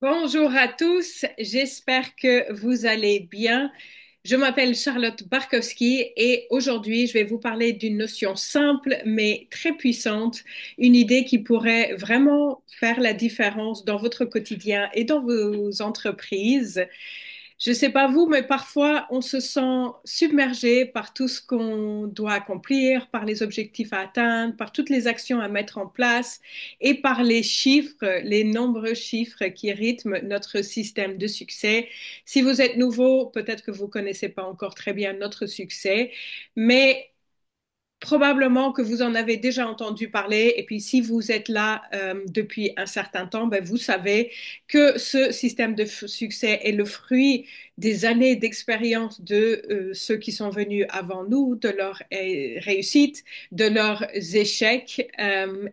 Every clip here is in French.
Bonjour à tous, j'espère que vous allez bien. Je m'appelle Charlotte Barkowski et aujourd'hui je vais vous parler d'une notion simple mais très puissante, une idée qui pourrait vraiment faire la différence dans votre quotidien et dans vos entreprises. Je ne sais pas vous, mais parfois on se sent submergé par tout ce qu'on doit accomplir, par les objectifs à atteindre, par toutes les actions à mettre en place et par les chiffres, les nombreux chiffres qui rythment notre système de succès. Si vous êtes nouveau, peut-être que vous ne connaissez pas encore très bien notre succès, mais probablement que vous en avez déjà entendu parler. Et puis, si vous êtes là depuis un certain temps, ben, vous savez que ce système de succès est le fruit des années d'expérience de ceux qui sont venus avant nous, de leurs réussites, de leurs échecs.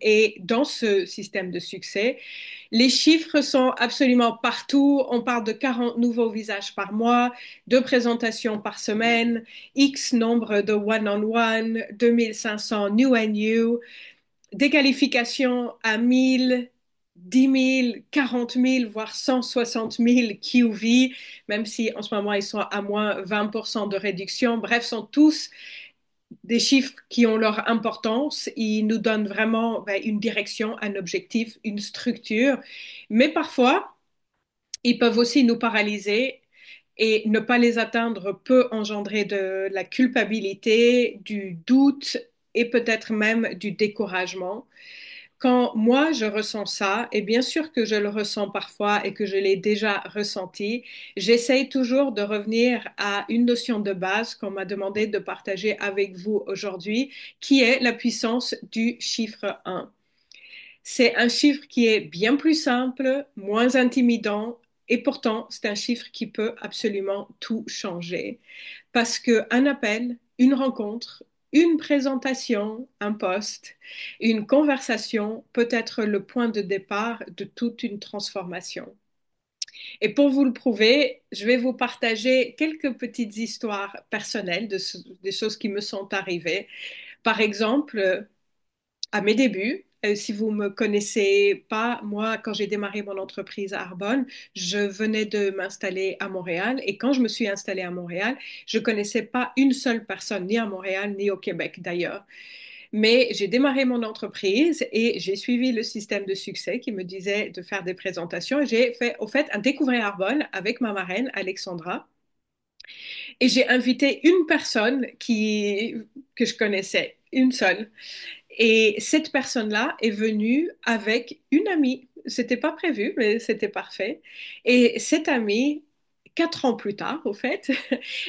Et dans ce système de succès, les chiffres sont absolument partout. On parle de 40 nouveaux visages par mois, deux présentations par semaine, X nombre de one-on-one, 2500 new and new, des qualifications à 1000, 10 000, 40 000, voire 160 000 QV, même si en ce moment ils sont à moins 20% de réduction. Bref, sont tous des chiffres qui ont leur importance. Ils nous donnent vraiment une direction, un objectif, une structure. Mais parfois, ils peuvent aussi nous paralyser et ne pas les atteindre peut engendrer de la culpabilité, du doute et peut-être même du découragement. Quand moi je ressens ça, et bien sûr que je le ressens parfois et que je l'ai déjà ressenti, j'essaye toujours de revenir à une notion de base qu'on m'a demandé de partager avec vous aujourd'hui, qui est la puissance du chiffre 1. C'est un chiffre qui est bien plus simple, moins intimidant, et pourtant c'est un chiffre qui peut absolument tout changer. Parce qu'un appel, une rencontre, une présentation, un poste, une conversation peut être le point de départ de toute une transformation. Et pour vous le prouver, je vais vous partager quelques petites histoires personnelles des choses qui me sont arrivées. Par exemple, à mes débuts. Si vous me connaissez pas, moi, quand j'ai démarré mon entreprise à Arbonne, je venais de m'installer à Montréal. Et quand je me suis installée à Montréal, je connaissais pas une seule personne, ni à Montréal, ni au Québec d'ailleurs. Mais j'ai démarré mon entreprise et j'ai suivi le système de succès qui me disait de faire des présentations. J'ai fait, au fait, un découvrir Arbonne avec ma marraine, Alexandra. Et j'ai invité une personne que je connaissais, une seule. Et cette personne-là est venue avec une amie. C'était pas prévu, mais c'était parfait. Et cette amie, 4 ans plus tard, au fait,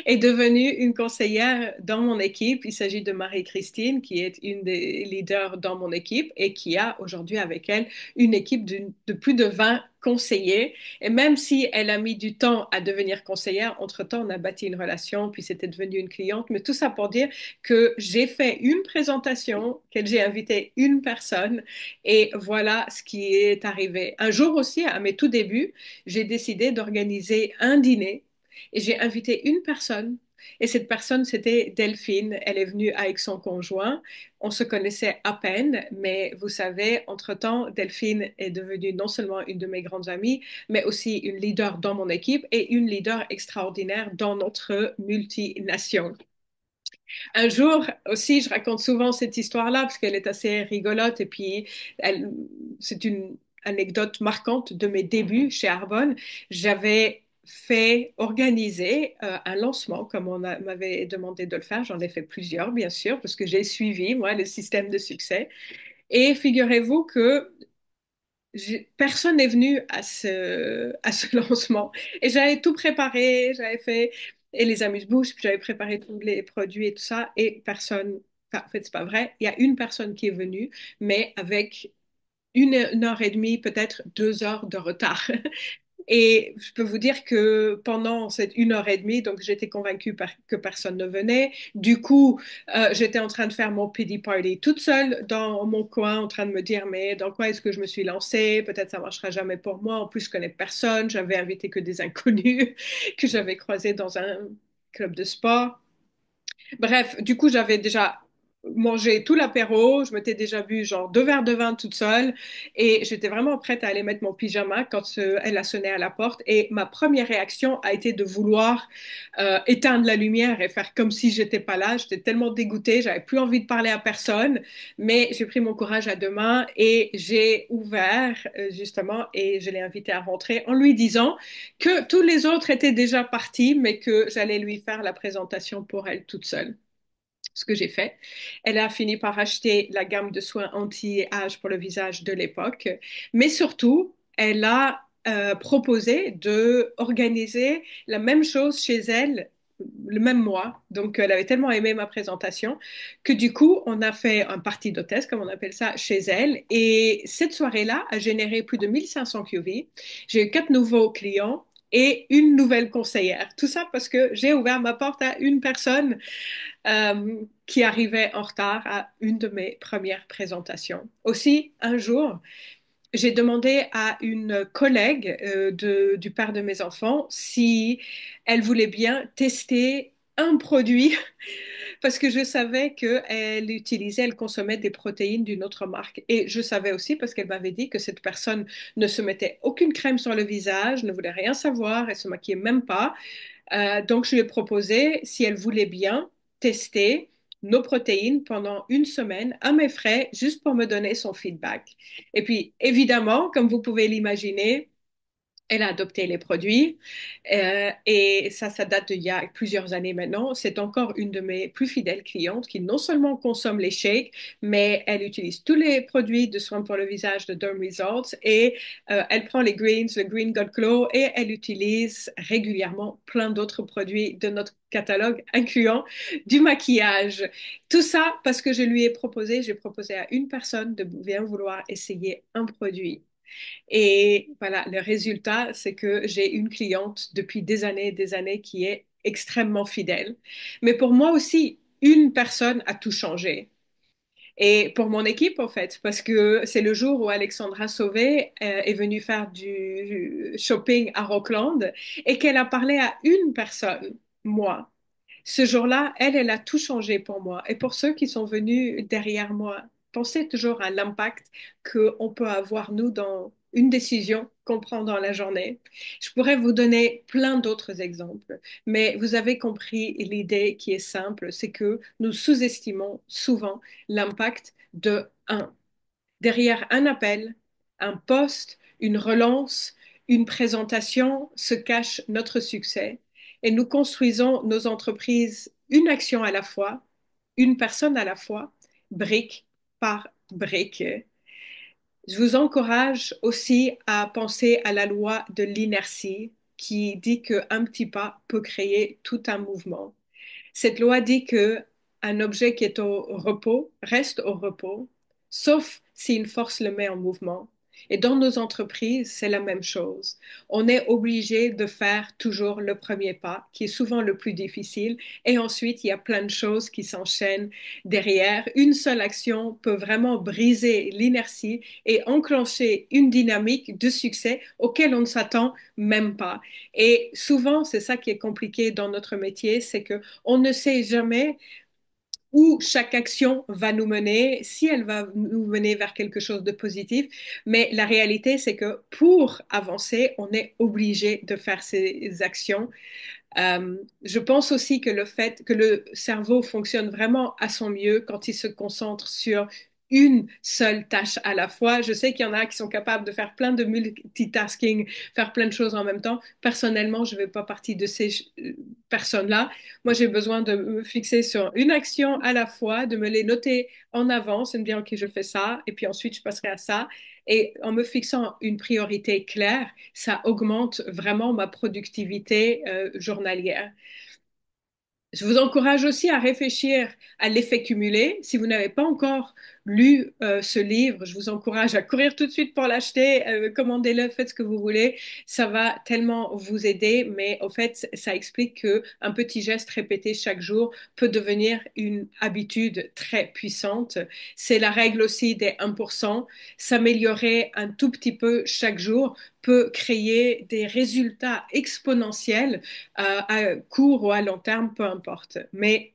est devenue une conseillère dans mon équipe. Il s'agit de Marie-Christine, qui est une des leaders dans mon équipe et qui a aujourd'hui avec elle une équipe de plus de 20 conseillers. Et même si elle a mis du temps à devenir conseillère, entre-temps, on a bâti une relation, puis c'était devenu une cliente. Mais tout ça pour dire que j'ai fait une présentation, que j'ai invité une personne, et voilà ce qui est arrivé. Un jour aussi, à mes tout débuts, j'ai décidé d'organiser un dîner et j'ai invité une personne. Et cette personne, c'était Delphine. Elle est venue avec son conjoint. On se connaissait à peine, mais vous savez, entre-temps, Delphine est devenue non seulement une de mes grandes amies, mais aussi une leader dans mon équipe et une leader extraordinaire dans notre multination. Un jour aussi, je raconte souvent cette histoire-là parce qu'elle est assez rigolote et puis c'est une anecdote marquante de mes débuts chez Arbonne. J'avais fait organiser un lancement comme m'avait demandé de le faire. J'en ai fait plusieurs, bien sûr, parce que j'ai suivi, moi, le système de succès. Et figurez-vous que personne n'est venu à ce lancement. Et j'avais tout préparé, j'avais fait, et les amuse-bouches, puis j'avais préparé tous les produits et tout ça, et personne, enfin, en fait, c'est pas vrai. Il y a une personne qui est venue, mais avec une heure et demie, peut-être 2 heures de retard. Et je peux vous dire que pendant cette une heure et demie, donc j'étais convaincue que personne ne venait. Du coup, j'étais en train de faire mon pity party toute seule dans mon coin, en train de me dire, mais dans quoi est-ce que je me suis lancée? Peut-être ça marchera jamais pour moi. En plus, je connais personne. J'avais invité que des inconnus que j'avais croisés dans un club de sport. Bref, du coup, j'avais déjà mangé tout l'apéro, je m'étais déjà bu genre 2 verres de vin toute seule et j'étais vraiment prête à aller mettre mon pyjama quand elle a sonné à la porte et ma première réaction a été de vouloir éteindre la lumière et faire comme si j'étais pas là. J'étais tellement dégoûtée, j'avais plus envie de parler à personne, mais j'ai pris mon courage à deux mains et j'ai ouvert justement et je l'ai invitée à rentrer en lui disant que tous les autres étaient déjà partis mais que j'allais lui faire la présentation pour elle toute seule, ce que j'ai fait. Elle a fini par acheter la gamme de soins anti-âge pour le visage de l'époque, mais surtout, elle a proposé de organiser la même chose chez elle le même mois. Donc, elle avait tellement aimé ma présentation que du coup, on a fait un party d'hôtesse, comme on appelle ça, chez elle. Et cette soirée-là a généré plus de 1500 QV. J'ai eu 4 nouveaux clients et une nouvelle conseillère. Tout ça parce que j'ai ouvert ma porte à une personne qui arrivait en retard à une de mes premières présentations. Aussi, un jour, j'ai demandé à une collègue du père de mes enfants si elle voulait bien tester un produit parce que je savais qu'elle utilisait, elle consommait des protéines d'une autre marque. Et je savais aussi parce qu'elle m'avait dit que cette personne ne se mettait aucune crème sur le visage, ne voulait rien savoir, elle se maquillait même pas. Donc, je lui ai proposé si elle voulait bien tester nos protéines pendant une semaine à mes frais, juste pour me donner son feedback. Et puis, évidemment, comme vous pouvez l'imaginer, elle a adopté les produits et ça date d'il y a plusieurs années maintenant. C'est encore une de mes plus fidèles clientes qui non seulement consomme les shakes, mais elle utilise tous les produits de soins pour le visage de Derm Results et elle prend les greens, le Green God Glow et elle utilise régulièrement plein d'autres produits de notre catalogue, incluant du maquillage. Tout ça parce que j'ai proposé à une personne de bien vouloir essayer un produit. Et voilà, le résultat, c'est que j'ai une cliente depuis des années qui est extrêmement fidèle. Mais pour moi aussi, une personne a tout changé. Et pour mon équipe, en fait, parce que c'est le jour où Alexandra Sauvé est venue faire du shopping à Rockland et qu'elle a parlé à une personne, moi. Ce jour-là, elle a tout changé pour moi. Et pour ceux qui sont venus derrière moi, pensez toujours à l'impact qu'on peut avoir, nous, dans une décision qu'on prend dans la journée. Je pourrais vous donner plein d'autres exemples, mais vous avez compris l'idée qui est simple, c'est que nous sous-estimons souvent l'impact de un. Derrière un appel, un poste, une relance, une présentation se cache notre succès et nous construisons nos entreprises une action à la fois, une personne à la fois, brique par brique. Je vous encourage aussi à penser à la loi de l'inertie qui dit qu'un petit pas peut créer tout un mouvement. Cette loi dit que un objet qui est au repos reste au repos, sauf si une force le met en mouvement. Et dans nos entreprises, c'est la même chose. On est obligé de faire toujours le premier pas, qui est souvent le plus difficile, et ensuite, il y a plein de choses qui s'enchaînent derrière. Une seule action peut vraiment briser l'inertie et enclencher une dynamique de succès auquel on ne s'attend même pas. Et souvent, c'est ça qui est compliqué dans notre métier, c'est que on ne sait jamais où chaque action va nous mener, si elle va nous mener vers quelque chose de positif. Mais la réalité, c'est que pour avancer, on est obligé de faire ces actions. Je pense aussi que le fait que le cerveau fonctionne vraiment à son mieux quand il se concentre sur une seule tâche à la fois. Je sais qu'il y en a qui sont capables de faire plein de multitasking, faire plein de choses en même temps. Personnellement, je ne fais pas partie de ces personnes-là. Moi, j'ai besoin de me fixer sur une action à la fois, de me les noter en avance et me dire, OK, je fais ça, et puis ensuite, je passerai à ça. Et en me fixant une priorité claire, ça augmente vraiment ma productivité journalière. Je vous encourage aussi à réfléchir à l'effet cumulé. Si vous n'avez pas encore lu ce livre, je vous encourage à courir tout de suite pour l'acheter, commandez-le, faites ce que vous voulez. Ça va tellement vous aider, mais au fait, ça explique que un petit geste répété chaque jour peut devenir une habitude très puissante. C'est la règle aussi des 1%. S'améliorer un tout petit peu chaque jour peut créer des résultats exponentiels à court ou à long terme, peu importe. Mais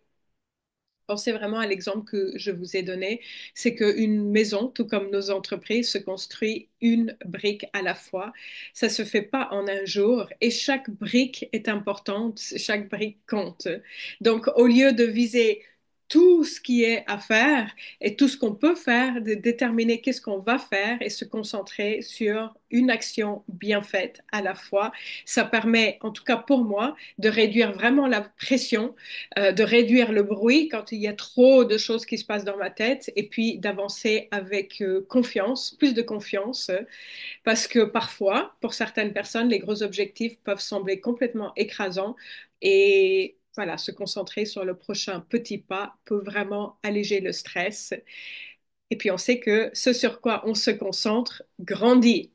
Pensez vraiment à l'exemple que je vous ai donné, c'est qu'une maison, tout comme nos entreprises, se construit une brique à la fois. Ça se fait pas en un jour et chaque brique est importante, chaque brique compte. Donc, au lieu de viser tout ce qui est à faire et tout ce qu'on peut faire, de déterminer qu'est-ce qu'on va faire et se concentrer sur une action bien faite à la fois. Ça permet, en tout cas pour moi, de réduire vraiment la pression, de réduire le bruit quand il y a trop de choses qui se passent dans ma tête et puis d'avancer avec confiance, plus de confiance, parce que parfois, pour certaines personnes, les gros objectifs peuvent sembler complètement écrasants et voilà, se concentrer sur le prochain petit pas peut vraiment alléger le stress. Et puis on sait que ce sur quoi on se concentre grandit.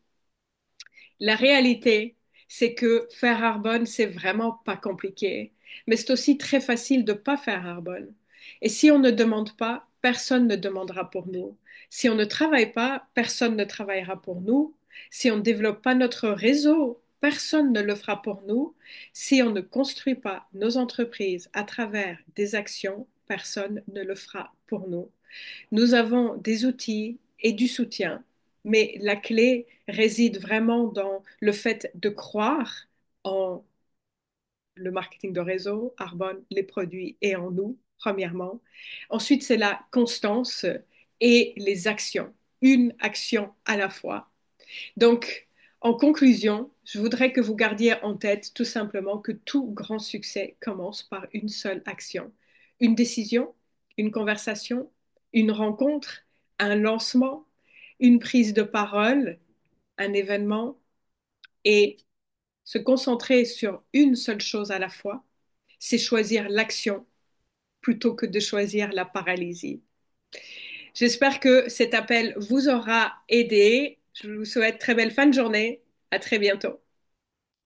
La réalité, c'est que faire Arbonne, c'est vraiment pas compliqué. Mais c'est aussi très facile de pas faire Arbonne. Et si on ne demande pas, personne ne demandera pour nous. Si on ne travaille pas, personne ne travaillera pour nous. Si on ne développe pas notre réseau, personne ne le fera pour nous. Si on ne construit pas nos entreprises à travers des actions, personne ne le fera pour nous. Nous avons des outils et du soutien, mais la clé réside vraiment dans le fait de croire en le marketing de réseau, Arbonne, les produits et en nous, premièrement. Ensuite, c'est la constance et les actions, une action à la fois. Donc, en conclusion, je voudrais que vous gardiez en tête tout simplement que tout grand succès commence par une seule action. Une décision, une conversation, une rencontre, un lancement, une prise de parole, un événement et se concentrer sur une seule chose à la fois, c'est choisir l'action plutôt que de choisir la paralysie. J'espère que cet appel vous aura aidé. Je vous souhaite très belle fin de journée. À très bientôt.